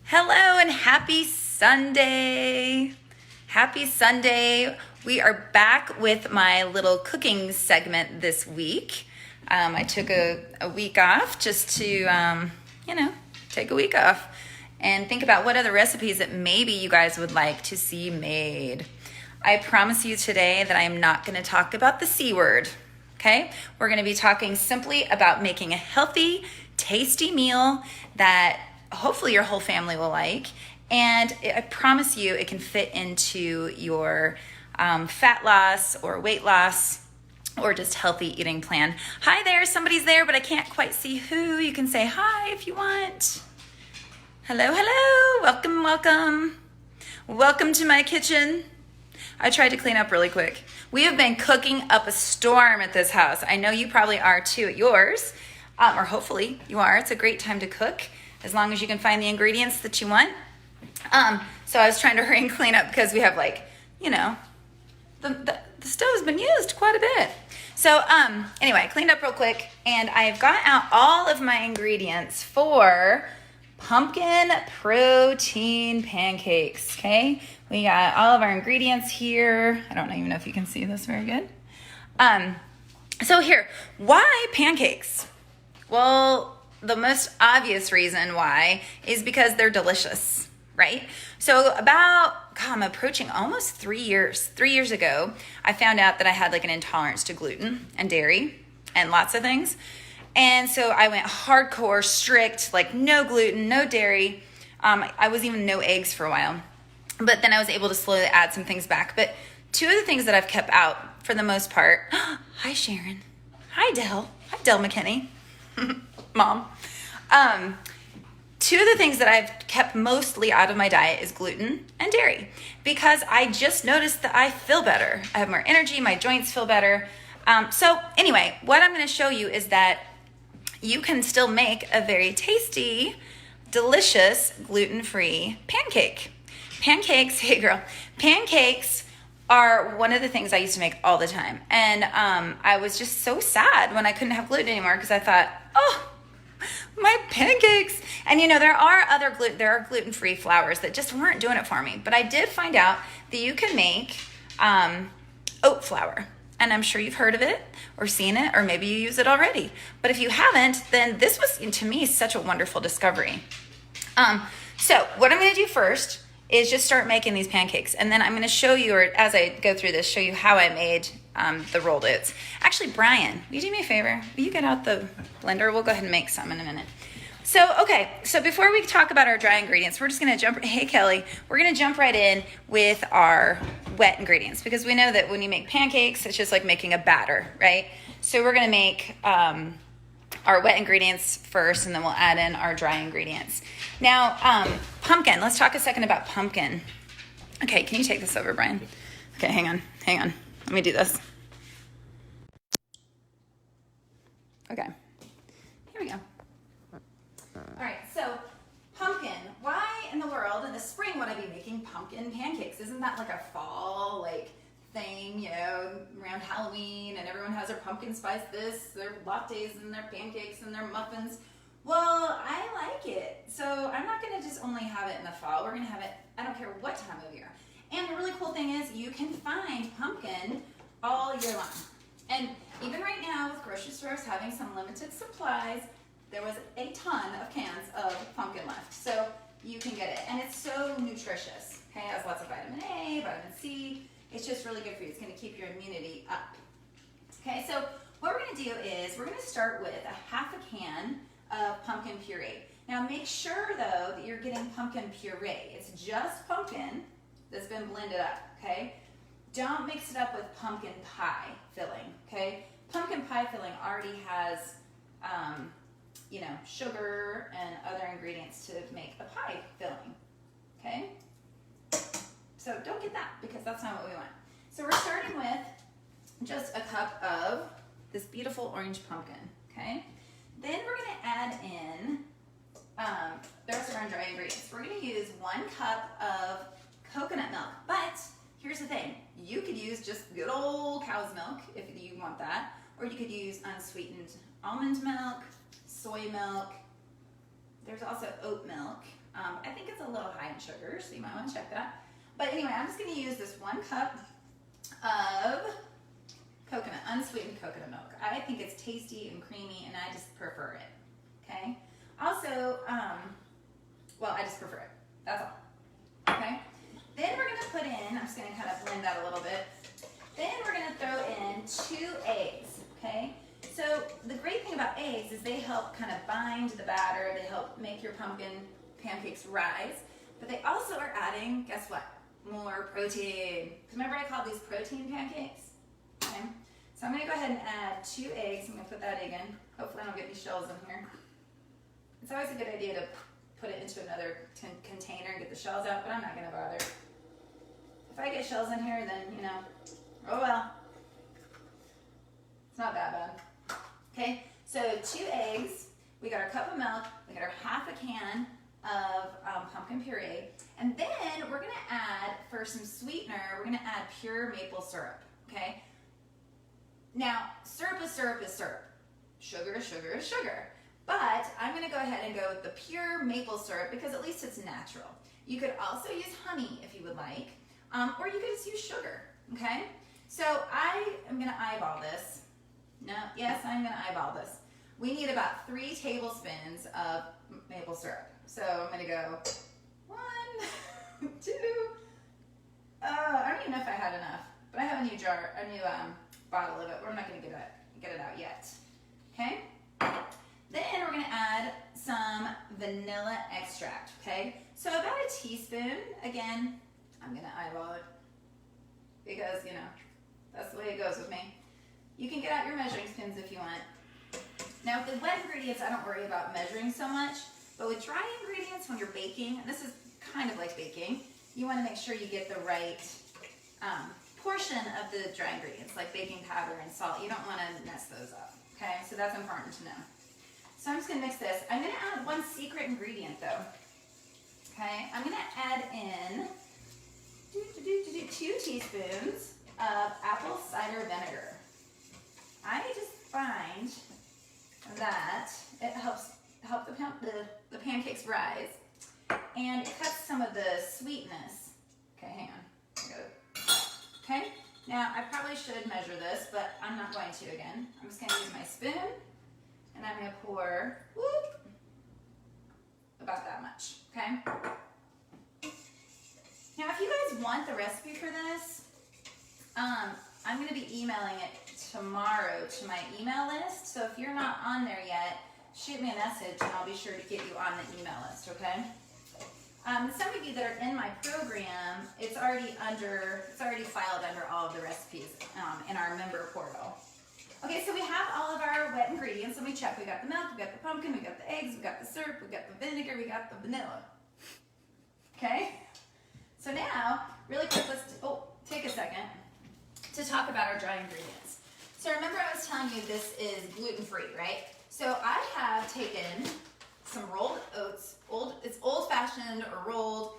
Hello and happy Sunday. Happy Sunday. We are back with my little cooking segment this week. I took a week off just to, take a week off and think about what other recipes that maybe you guys would like to see made. I promise you today that I am not going to talk about the C word, okay? We're going to be talking simply about making a healthy, tasty meal that hopefully your whole family will like. And I promise you it can fit into your fat loss or weight loss or just healthy eating plan. Hi there, somebody's there, but I can't quite see who. You can say hi if you want. Hello, hello, welcome, welcome. Welcome to my kitchen. I tried to clean up really quick. We have been cooking up a storm at this house. I know you probably are too at yours, or hopefully you are. It's a great time to cook as long as you can find the ingredients that you want. So I was trying to hurry and clean up because we have the stove's been used quite a bit. So anyway, I cleaned up real quick and I've got out all of my ingredients for pumpkin protein pancakes, okay? We got all of our ingredients here. I don't even know if you can see this very good. So here, why pancakes? Well, the most obvious reason why is because they're delicious, right? So I'm approaching almost 3 years. 3 years ago, I found out that I had an intolerance to gluten and dairy and lots of things. And so I went hardcore, strict, no gluten, no dairy. I was even no eggs for a while. But then I was able to slowly add some things back. But two of the things that I've kept out for the most part, hi Sharon, hi Dell McKinney, Mom. Two of the things that I've kept mostly out of my diet is gluten and dairy because I just noticed that I feel better. I have more energy, my joints feel better. So anyway, what I'm going to show you is that you can still make a very tasty, delicious, gluten-free pancake. Pancakes, hey girl, pancakes are one of the things I used to make all the time. And I was just so sad when I couldn't have gluten anymore because I thought, oh, my pancakes. And there are gluten-free flours that just weren't doing it for me. But I did find out that you can make oat flour. And I'm sure you've heard of it or seen it, or maybe you use it already. But if you haven't, then this was, to me, such a wonderful discovery. So what I'm going to do first is just start making these pancakes. And then I'm going to show you, or as I go through this, show you how I made the rolled oats. Actually, Brian, will you do me a favor? Will you get out the blender? We'll go ahead and make some in a minute. So before we talk about our dry ingredients, we're just going to hey Kelly, we're going to jump right in with our wet ingredients because we know that when you make pancakes, it's just like making a batter, right? So we're going to make our wet ingredients first, and then we'll add in our dry ingredients. Now, pumpkin. Let's talk a second about pumpkin. Okay, can you take this over, Brian? Okay, hang on. Let me do this. Okay, here we go. All right, so pumpkin. Why in the world in the spring would I be making pumpkin pancakes? Isn't that like a fall thing, around Halloween, and everyone has their pumpkin spice their lattes and their pancakes and their muffins? Well, I like it. So I'm not going to just only have it in the fall. We're going to have it, I don't care what time of year. And the really cool thing is you can find pumpkin all year long. And even right now with grocery stores having some limited supplies, there was a ton of cans of pumpkin left. So you can get it. And it's so nutritious. Okay, it has lots of vitamin A, vitamin C. It's just really good for you. It's going to keep your immunity up. Okay, so what we're going to do is we're going to start with a half a can of pumpkin puree. Now make sure though that you're getting pumpkin puree. It's just pumpkin that's been blended up, okay? Don't mix it up with pumpkin pie filling, okay? Pumpkin pie filling already has sugar and other ingredients to make a pie filling, okay? So don't get that because that's not what we want. So we're starting with just a cup of this beautiful orange pumpkin, okay? Then we're going to add in the rest of our dry ingredients. We're going to use 1 cup of coconut milk, but here's the thing. You could use just good old cow's milk if you want that, or you could use unsweetened almond milk, soy milk. There's also oat milk. I think it's a little high in sugar, so you might want to check that. But anyway, I'm just going to use this 1 cup of coconut, unsweetened coconut milk. I think it's tasty and creamy, and I just prefer it, okay? Also, well, I just prefer it. That's all, okay? Then we're going to put in, I'm just going to kind of blend that a little bit. Then we're going to throw in 2 eggs, okay? So the great thing about eggs is they help kind of bind the batter. They help make your pumpkin pancakes rise. But they also are adding, guess what? More protein. Remember I called these protein pancakes? Okay. So I'm going to go ahead and add 2 eggs. I'm going to put that egg in. Hopefully I don't get any shells in here. It's always a good idea to put it into another container and get the shells out, but I'm not going to bother. If I get shells in here, then, you know, oh well. It's not that bad. Okay, so 2 eggs, we got our cup of milk, we got our half a can of pumpkin puree, and then we're gonna add, for some sweetener, we're gonna add pure maple syrup, okay? Now, syrup is syrup is syrup. Sugar is sugar is sugar. But I'm gonna go ahead and go with the pure maple syrup because at least it's natural. You could also use honey if you would like, or you could just use sugar, okay? So I am gonna eyeball this. No, yes, I'm gonna eyeball this. We need about 3 tablespoons of maple syrup. So I'm gonna go 1, 2, I don't even know if I had enough, but I have a new jar, a new bottle of it. We're not gonna get it out yet, okay? Then we're gonna add some vanilla extract, okay? So about a teaspoon, again, I'm gonna eyeball it because, you know, that's the way it goes with me. You can get out your measuring spoons if you want. Now with the wet ingredients, I don't worry about measuring so much, but with dry ingredients, when you're baking, and this is kind of like baking, you wanna make sure you get the right portion of the dry ingredients, like baking powder and salt. You don't wanna mess those up, okay? So that's important to know. So I'm just gonna mix this. I'm gonna add 1 secret ingredient though, okay? I'm gonna add in 2 teaspoons of apple cider vinegar. I just find that it helps the pancakes rise, and it cuts some of the sweetness. Okay, hang on. Okay, now I probably should measure this, but I'm not going to again. I'm just going to use my spoon, and I'm going to pour about that much. Okay. Now, if you guys want the recipe for this, I'm going to be emailing it tomorrow to my email list. So if you're not on there yet, shoot me a message and I'll be sure to get you on the email list, okay? Some of you that are in my program, it's already filed under all of the recipes in our member portal. Okay, so we have all of our wet ingredients. Let me check. We got the milk, we got the pumpkin, we got the eggs, we got the syrup, we got the vinegar, we got the vanilla. Okay? So now, really quick, let's take a second to talk about our dry ingredients. So remember I was telling you this is gluten-free, right? So I have taken some rolled oats, it's old-fashioned or rolled,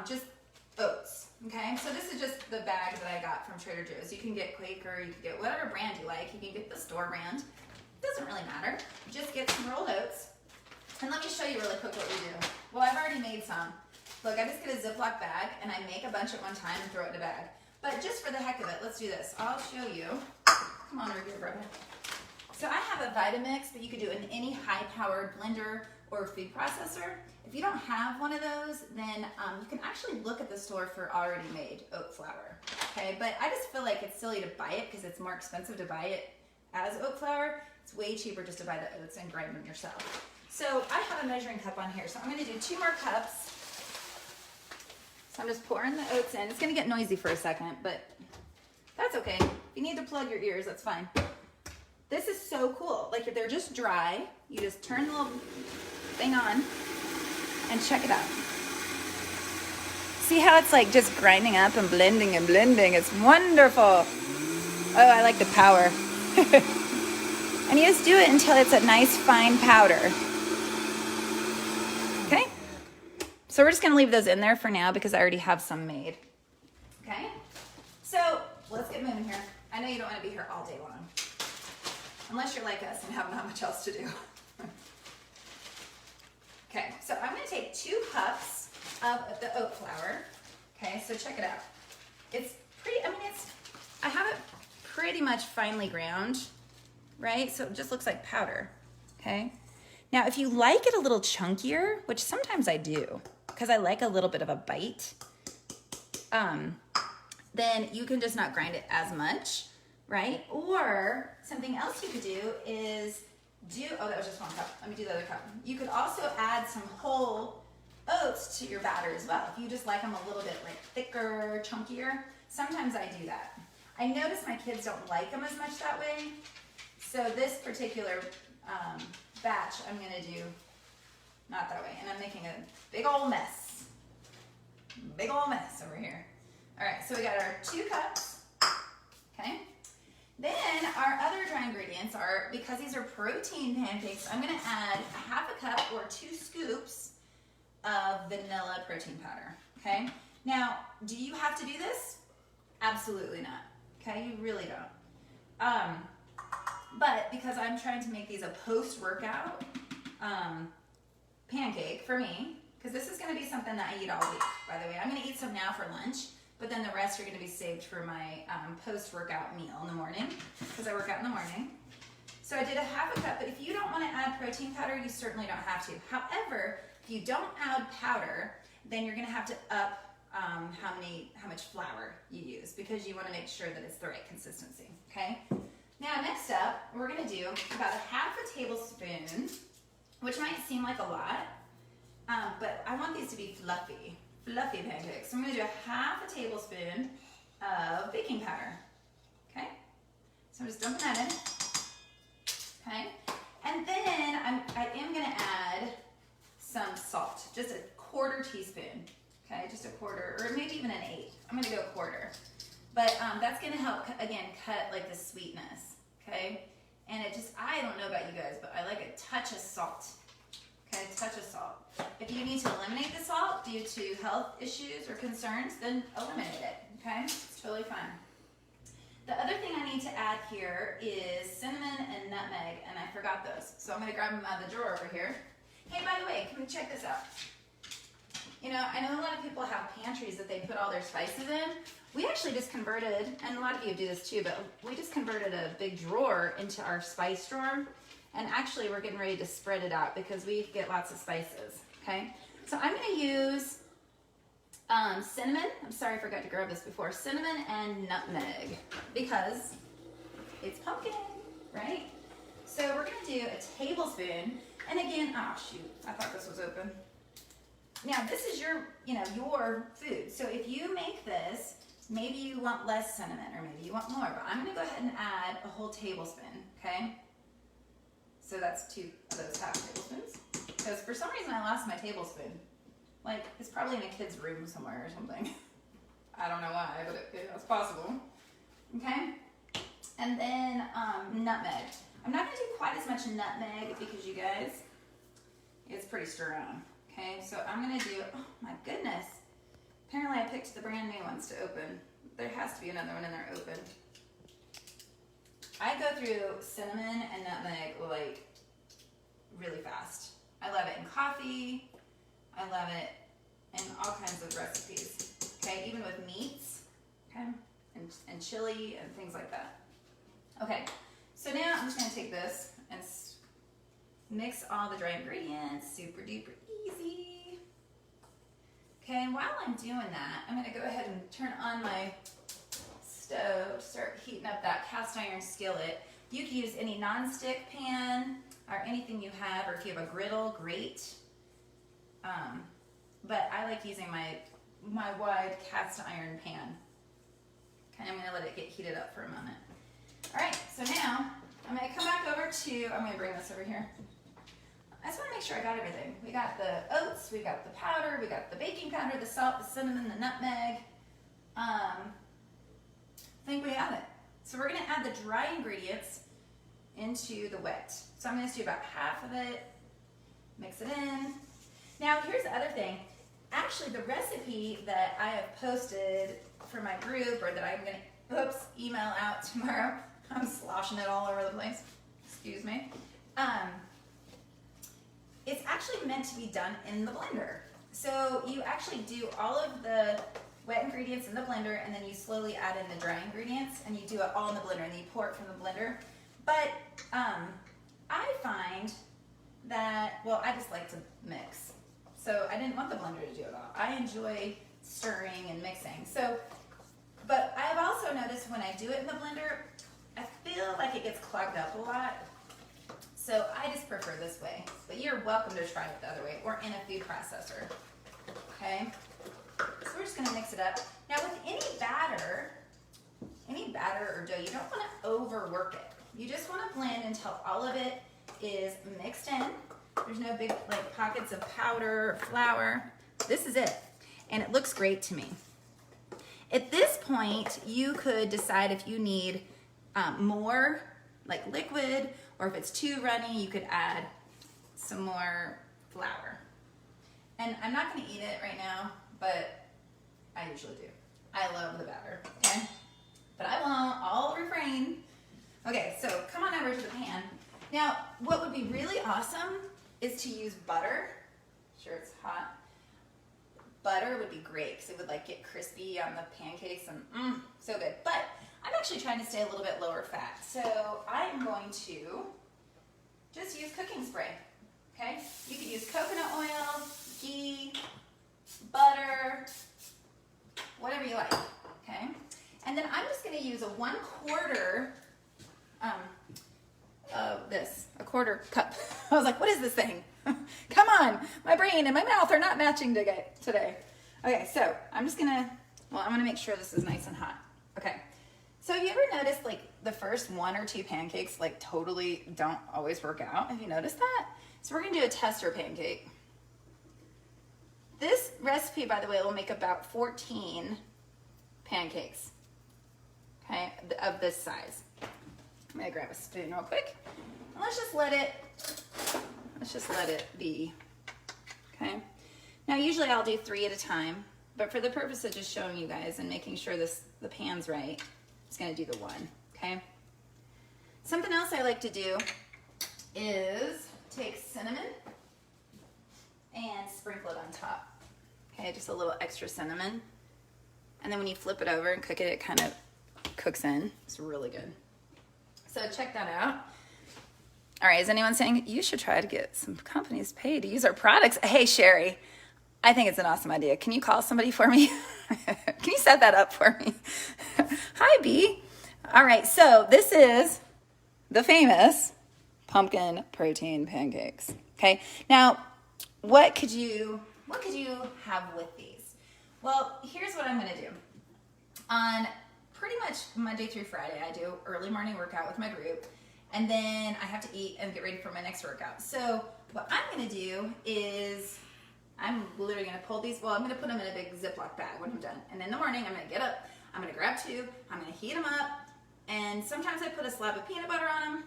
just oats, okay? So this is just the bag that I got from Trader Joe's. You can get Quaker, you can get whatever brand you like. You can get the store brand. It doesn't really matter. Just get some rolled oats. And let me show you really quick what we do. Well, I've already made some. Look, I just get a Ziploc bag and I make a bunch at one time and throw it in a bag. But just for the heck of it, let's do this. I'll show you. Come on over here, brother. So I have a Vitamix, but you could do it in any high-powered blender or food processor. If you don't have one of those, then you can actually look at the store for already made oat flour. Okay, but I just feel like it's silly to buy it because it's more expensive to buy it as oat flour. It's way cheaper just to buy the oats and grind them yourself. So I have a measuring cup on here, so I'm going to do 2 more cups. So I'm just pouring the oats in. It's going to get noisy for a second, but that's okay. If you need to plug your ears, that's fine. This is so cool. Like if they're just dry, you just turn the little thing on and check it out. See how it's like just grinding up and blending and blending. It's wonderful. Oh, I like the power. And you just do it until it's a nice fine powder. Okay? So we're just gonna leave those in there for now because I already have some made. Okay? So let's get moving here. I know you don't want to be here all day long. Unless you're like us and have not much else to do. Okay, so I'm going to take take 2 cups of the oat flour. Okay, so check it out. It's pretty, I have it pretty much finely ground, right? So it just looks like powder, okay? Now, if you like it a little chunkier, which sometimes I do, because I like a little bit of a bite, then you can just not grind it as much, right? Or something else you could do is oh, that was just 1 cup. Let me do the other cup. You could also add some whole oats to your batter as well. If you just like them a little bit like thicker, chunkier, sometimes I do that. I notice my kids don't like them as much that way. So this particular batch, I'm gonna do not that way. And I'm making a big old mess. Big old mess over here. All right, so we got our 2 cups, okay? Then our other dry ingredients are, because these are protein pancakes, I'm gonna add a 1/2 cup or 2 scoops of vanilla protein powder, okay? Now, do you have to do this? Absolutely not, okay? You really don't. But because I'm trying to make these a post-workout pancake for me, because this is gonna be something that I eat all week, by the way. I'm gonna eat some now for lunch, but then the rest are gonna be saved for my post-workout meal in the morning, because I work out in the morning. So I did a 1/2 cup, but if you don't wanna add protein powder, you certainly don't have to. However, if you don't add powder, then you're gonna have to up how much flour you use, because you wanna make sure that it's the right consistency, okay? Now, next up, we're gonna do about a 1/2 tablespoon, which might seem like a lot, but I want these to be fluffy pancakes. So I'm gonna do a 1/2 tablespoon of baking powder, okay? So I'm just dumping that in, okay? And then I am gonna add some salt, just a 1/4 teaspoon, okay? Just a 1/4, or maybe even an 1/8. I'm gonna go 1/4. But that's gonna help, again, cut like the sweetness, okay? And it just, I don't know about you guys, but I like a touch of salt, okay? A touch of salt. If you need to eliminate the salt due to health issues or concerns, then eliminate it, okay? It's totally fine. The other thing I need to add here is cinnamon and nutmeg, and I forgot those. So I'm gonna grab them out of the drawer over here. Hey, by the way, can we check this out? You know, I know a lot of people have pantries that they put all their spices in. We actually just converted, and a lot of you do this too, but we just converted a big drawer into our spice drawer. And actually we're getting ready to spread it out because we get lots of spices, okay? So I'm gonna use cinnamon. I'm sorry I forgot to grab this before. Cinnamon and nutmeg, because it's pumpkin, right? So we're gonna do a tablespoon. And again, oh shoot, I thought this was open. Now this is your food. So if you make this, maybe you want less cinnamon or maybe you want more, but I'm gonna go ahead and add a whole tablespoon, okay? So that's 2 of those 1/2 tablespoons. Because for some reason I lost my tablespoon. Like, it's probably in a kid's room somewhere or something. I don't know why, but it's possible. Okay? And then nutmeg. I'm not gonna do quite as much nutmeg because you guys, it's pretty strong. Okay, so I'm gonna do, oh my goodness. Apparently I picked the brand new ones to open. There has to be another one in there open. I go through cinnamon and nutmeg like really fast. I love it in coffee. I love it in all kinds of recipes. Okay, even with meats, okay, and chili and things like that. Okay, so now I'm just gonna take this and mix all the dry ingredients, super duper easy. Okay, and while I'm doing that, I'm gonna go ahead and turn on my stove, start heating up that cast iron skillet. You can use any non-stick pan or anything you have, or if you have a griddle, great. But I like using my wide cast iron pan. Okay, I'm gonna let it get heated up for a moment. All right, so now I'm gonna come back over to, I'm gonna bring this over here. I just wanna make sure I got everything. We got the oats, we got the powder, we got the baking powder, the salt, the cinnamon, the nutmeg. I think we have it. So we're gonna add the dry ingredients into the wet. So I'm gonna do about half of it, mix it in. Now here's the other thing. Actually, the recipe that I have posted for my group, or that I'm gonna, email out tomorrow. I'm sloshing it all over the place. Excuse me. it's actually meant to be done in the blender. So you actually do all of the wet ingredients in the blender, and then you slowly add in the dry ingredients, and you do it all in the blender, and then you pour it from the blender. But I find that, well, I just like to mix. So I didn't want the blender to do it all. I enjoy stirring and mixing. So, but I've also noticed when I do it in the blender, I feel like it gets clogged up a lot. So I just prefer this way. But you're welcome to try it the other way, or in a food processor. Okay? So we're just gonna mix it up. Now with any batter or dough, you don't wanna overwork it. You just wanna blend until all of it is mixed in. There's no big like pockets of powder or flour. This is it. And it looks great to me. At this point, you could decide if you need more like liquid, or if it's too runny, you could add some more flour. And I'm not gonna eat it right now, but I usually do. I love the batter, okay? But I won't, I'll refrain. Okay, so come on over to the pan. Now, what would be really awesome is to use butter. Sure, it's hot. Butter would be great because it would like get crispy on the pancakes and so good. But I'm actually trying to stay a little bit lower fat. So I'm going to just use cooking spray, okay? You could use coconut oil, ghee, butter, whatever you like, okay? And then I'm just gonna use a 1/4 a quarter cup. I was like, what is this thing? Come on, my brain and my mouth are not matching today. Okay, so I'm just gonna, I'm gonna make sure this is nice and hot. Okay, so have you ever noticed like the first 1 or 2 pancakes like totally don't always work out? Have you noticed that? So we're gonna do a tester pancake. This recipe, by the way, will make about 14 pancakes, okay, of this size. I'm gonna grab a spoon real quick. And let's just let it be, okay? Now, usually I'll do 3 at a time, but for the purpose of just showing you guys and making sure the pan's right, I'm just gonna do the 1, okay? Something else I like to do is take cinnamon and sprinkle it on top, okay? Just a little extra cinnamon. And then when you flip it over and cook it, it kind of cooks in. It's really good. So check that out. All right, is anyone saying you should try to get some companies paid to use our products? Hey, Sherry, I think it's an awesome idea. Can you call somebody for me? Can you set that up for me? Hi, B. All right, so this is the famous pumpkin protein pancakes. Okay, now what could you have with these? Well, here's what I'm gonna do. On pretty much Monday through Friday, I do early morning workout with my group, and then I have to eat and get ready for my next workout. So what I'm gonna do is I'm literally gonna pull these, I'm gonna put them in a big Ziploc bag when I'm done. And in the morning, I'm gonna get up, I'm gonna grab 2, I'm gonna heat them up, and sometimes I put a slab of peanut butter on them,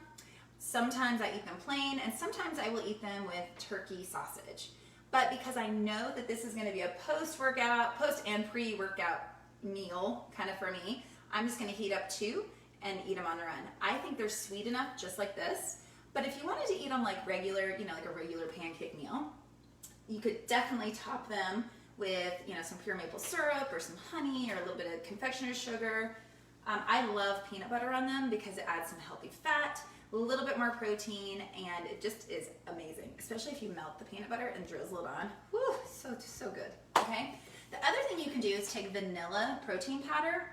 sometimes I eat them plain, and sometimes I will eat them with turkey sausage. But because I know that this is gonna be a post and pre-workout meal kind of for me, I'm just gonna heat up 2 and eat them on the run. I think they're sweet enough just like this, but if you wanted to eat them like regular, like a regular pancake meal, you could definitely top them with, some pure maple syrup or some honey or a little bit of confectioner's sugar. I love peanut butter on them because it adds some healthy fat, a little bit more protein, and it just is amazing, especially if you melt the peanut butter and drizzle it on. Woo, so good, okay? The other thing you can do is take vanilla protein powder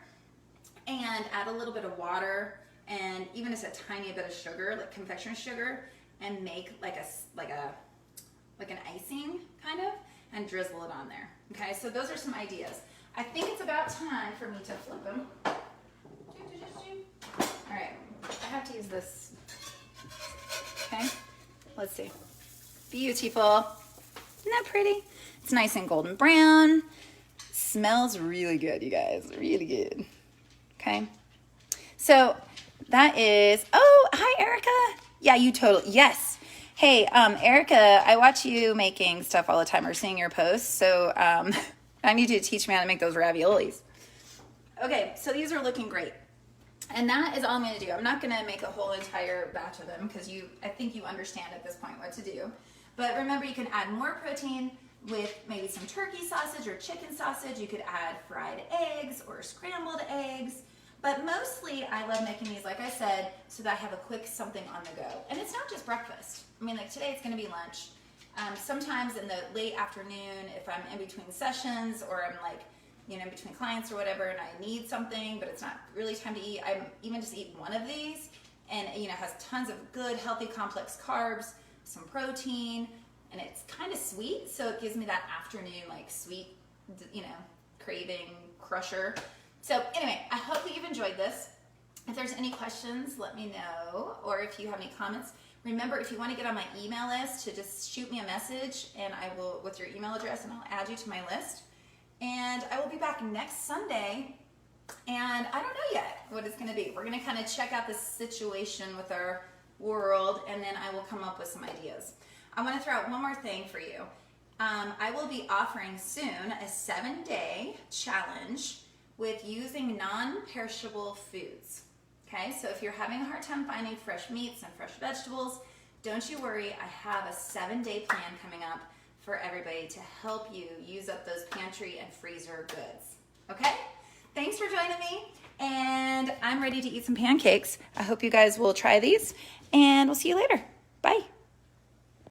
and add a little bit of water and even just a tiny bit of sugar, like confectioner's sugar, and make like an icing kind of, and drizzle it on there. Okay, so those are some ideas. I think it's about time for me to flip them. All right, I have to use this. Okay, let's see. Beautiful. Isn't that pretty? It's nice and golden brown. Smells really good, you guys, really good. Okay, so that is, hi Erica. Yeah, you totally, yes. Hey, Erica, I watch you making stuff all the time or seeing your posts, so I need you to teach me how to make those raviolis. Okay, so these are looking great. And that is all I'm gonna do. I'm not gonna make a whole entire batch of them because I think you understand at this point what to do. But remember, you can add more protein with maybe some turkey sausage or chicken sausage. You could add fried eggs or scrambled eggs. But mostly I love making these, like I said, so that I have a quick something on the go. And it's not just breakfast. I mean, like today it's gonna be lunch. Sometimes in the late afternoon, if I'm in between sessions or I'm like, you know, in between clients or whatever, and I need something, but it's not really time to eat, I even just eat one of these, and you know, it has tons of good, healthy, complex carbs, some protein, and it's kind of sweet, so it gives me that afternoon, like sweet, you know, craving crusher. So anyway, I hope that you've enjoyed this. If there's any questions, let me know, or if you have any comments. Remember, if you want to get on my email list, to just shoot me a message, and I will, with your email address, and I'll add you to my list. And I will be back next Sunday, and I don't know yet what it's going to be. We're going to kind of check out this situation with our world, and then I will come up with some ideas. I want to throw out one more thing for you. I will be offering soon a 7-day challenge with using non-perishable foods. Okay, so if you're having a hard time finding fresh meats and fresh vegetables, don't you worry. I have a 7-day plan coming up for everybody to help you use up those pantry and freezer goods. Okay? Thanks for joining me, and I'm ready to eat some pancakes. I hope you guys will try these, and we'll see you later. Bye.